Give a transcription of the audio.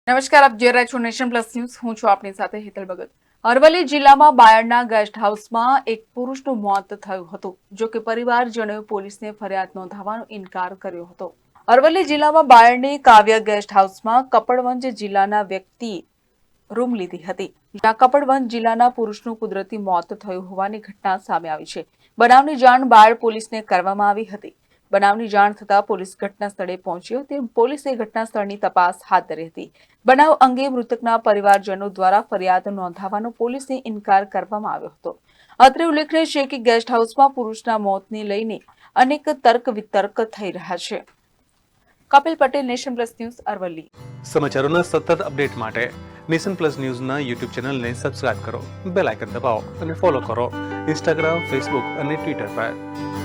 નમસ્કાર, આપ જોઈ રહ્યા છો નેશન પ્લસ ન્યૂઝ. હું છું આપની સાથે હેતલ ભગત. અરવલ્લી જિલ્લામાં બાયડના ગેસ્ટ હાઉસમાં એક પુરુષનું મોત થયું હતું. જો કે પરિવારજનોએ પોલીસને ફરિયાદ નોંધાવવાનો ઇનકાર કર્યો હતો. અરવલ્લી જિલ્લામાં બાયડની કાવ્ય ગેસ્ટ હાઉસમાં કપડવંજ જિલ્લાના વ્યક્તિએ રૂમ લીધી હતી, જ્યાં કપડવંજ જિલ્લાના પુરુષનું કુદરતી મોત થયું હોવાની ઘટના સામે આવી છે. બનાવની જાણ બાયડ પોલીસને કરવામાં આવી હતી. બનાવની જાણ થતાં પોલીસ ઘટના સ્થળે પહોંચી હતી. પોલીસે ઘટના સ્થળની તપાસ હાથ ધરી હતી. બનાવ અંગે મૃતકના પરિવારજનો દ્વારા ફરિયાદ નોંધાવવાનો પોલીસને ઇનકાર કરવામાં આવ્યો હતો. અત્રે ઉલ્લેખનીય છે કે ગેસ્ટ હાઉસમાં પુરુષના મોતને લઈને અનેક તર્ક વિતર્ક થઈ રહ્યા છે. Kapil Patel, nation plus news, Aravalli. સમાચારોના સતત અપડેટ માટે નેશન પ્લસ ન્યૂઝના યુટ્યુબ ચેનલને સબસ્ક્રાઇબ કરો, બેલ આઇકન દબાવો અને ફોલો કરો ઇન્સ્ટાગ્રામ, ફેસબુક અને ટ્વિટર પર.